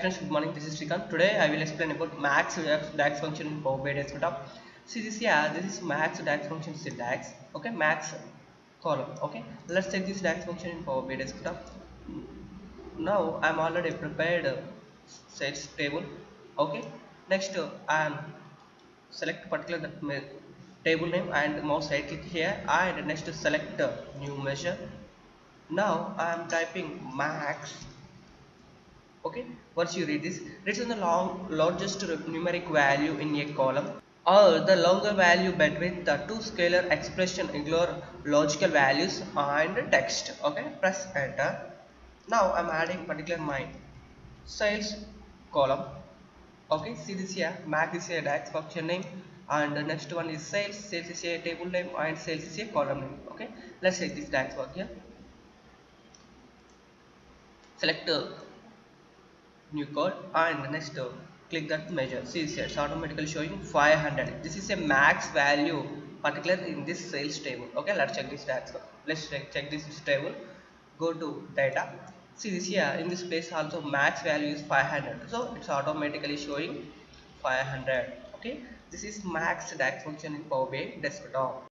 friends, good morning. This is Srikanth. Today I will explain about max DAX function in Power BI desktop. See this here. This is max DAX function in DAX. Okay, max column. Okay, let's check this DAX function in Power BI desktop. Now I'm already prepared sales table. Okay, next I'm select particular table name and mouse right click here, and next select new measure. Now I'm typing max. Okay, once you read this, return the largest numeric value in a column or the longer value between the two scalar expression ignore logical values and text. Okay, press enter. Now I'm adding particular my sales column. Okay, see this here, max is a DAX function name, and the next one is sales. Sales is a table name and sales is a column name. Okay, let's take this DAX work here. Select new code, and next click that measure. See here, it's automatically showing 500. This is a max value particular in this sales table. Okay, let's check this DAX. Let's check this table. Go to data. See this here, in this place also max value is 500, so it's automatically showing 500. Okay, this is max DAX function in Power BI desktop.